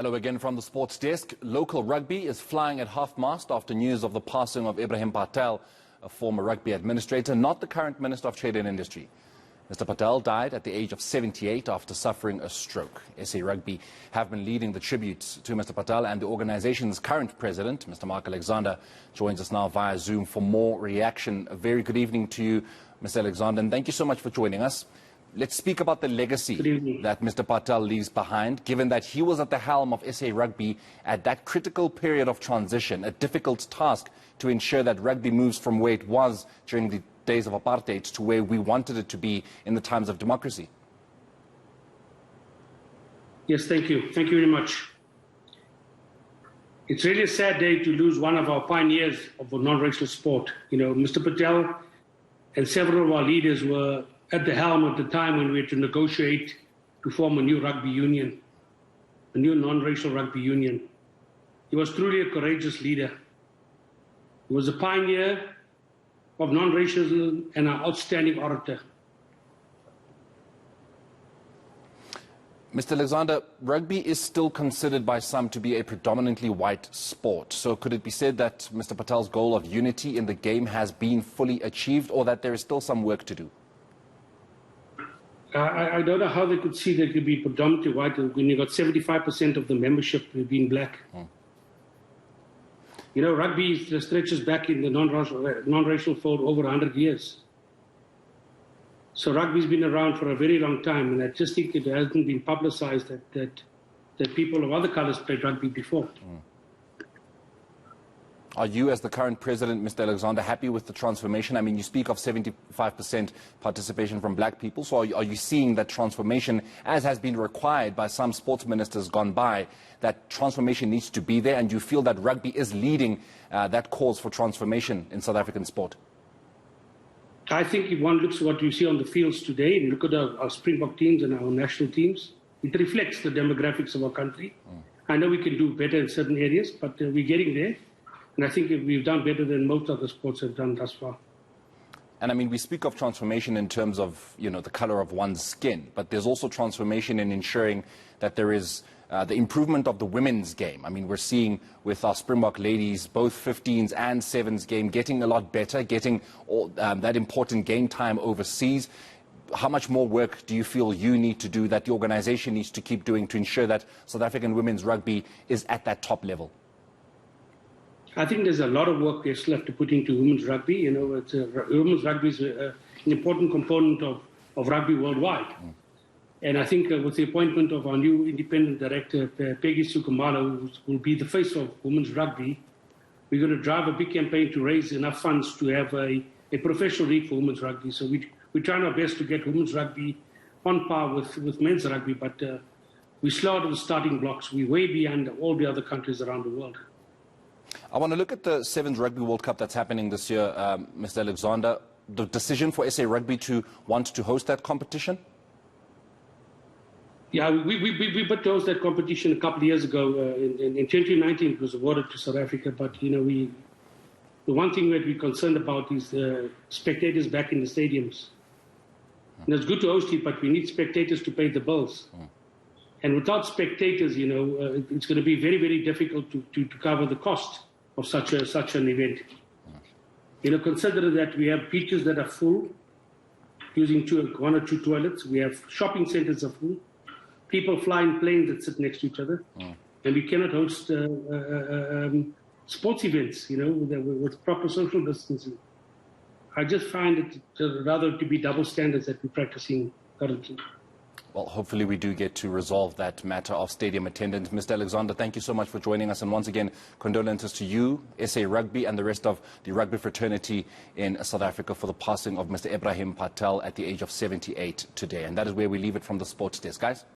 Hello again from the sports desk. Local rugby is flying at half-mast after news of the passing of Ebrahim Patel, a former rugby administrator, not the current Minister of Trade and Industry. Mr. Patel died at the age of 78 after suffering a stroke. SA Rugby have been leading the tributes to Mr. Patel, and the organization's current president, Mr. Mark Alexander, joins us now via Zoom for more reaction. A very good evening to you, Mr. Alexander, and thank you so much for joining us. Let's speak about the legacy that Mr. Patel leaves behind, given that he was at the helm of SA Rugby at that critical period of transition, a difficult task to ensure that rugby moves from where it was during the days of apartheid to where we wanted it to be in the times of democracy. Yes, thank you. Thank you very much. It's really a sad day to lose one of our pioneers of a non-racial sport. You know, Mr. Patel and several of our leaders were at the helm at the time when we had to negotiate to form a new rugby union, a new non-racial rugby union. He was truly a courageous leader. He was a pioneer of non-racialism and an outstanding orator. Mr. Alexander, rugby is still considered by some to be a predominantly white sport. So could it be said that Mr. Patel's goal of unity in the game has been fully achieved, or that there is still some work to do? I don't know how they could see that it could be predominantly white when you got 75% of the membership being black. You know, rugby stretches back in the non-racial fold over 100 years. So rugby's been around for a very long time, and I just think it hasn't been publicized that people of other colors played rugby before. Are you, as the current president, Mr. Alexander, happy with the transformation? I mean, you speak of 75% participation from black people, so are you seeing that transformation, as has been required by some sports ministers gone by, that transformation needs to be there, and you feel that rugby is leading that cause for transformation in South African sport? I think if one looks at what you see on the fields today, and look at our Springbok teams and our national teams, it reflects the demographics of our country. I know we can do better in certain areas, but we're getting there. And I think we've done better than most other sports have done thus far. And I mean, we speak of transformation in terms of, you know, the color of one's skin, but there's also transformation in ensuring that there is the improvement of the women's game. I mean, we're seeing with our Springbok ladies, both 15s and 7s game, getting a lot better, getting all, that important game time overseas. How much more work do you feel you need to do, that the organization needs to keep doing to ensure that South African women's rugby is at that top level? I think there's a lot of work they still have to put into women's rugby. You know, women's rugby is an important component of rugby worldwide. And I think with the appointment of our new independent director, Peggy Sukumala, who will be the face of women's rugby, we're going to drive a big campaign to raise enough funds to have a professional league for women's rugby. So we're trying our best to get women's rugby on par with men's rugby, but we're slow out of the starting blocks. We're way behind all the other countries around the world. I want to look at the 7th Rugby World Cup that's happening this year, Mr. Alexander. The decision for SA Rugby to want to host that competition? Yeah, we proposed that competition a couple of years ago. In 2019, it was awarded to South Africa. But, you know, the one thing that we're concerned about is spectators back in the stadiums. And it's good to host it, but we need spectators to pay the bills. And without spectators, you know, it's going to be very, very difficult to cover the cost of such an event. You know, consider that we have beaches that are full, using one or two toilets. We have shopping centers are full. People fly in planes that sit next to each other. And we cannot host sports events, you know, with proper social distancing. I just find it rather to be double standards that we're practicing currently. Well, hopefully we do get to resolve that matter of stadium attendance. Mr. Alexander, thank you so much for joining us. And once again, condolences to you, SA Rugby, and the rest of the rugby fraternity in South Africa for the passing of Mr. Ebrahim Patel at the age of 78 today. And that is where we leave it from the sports desk, guys.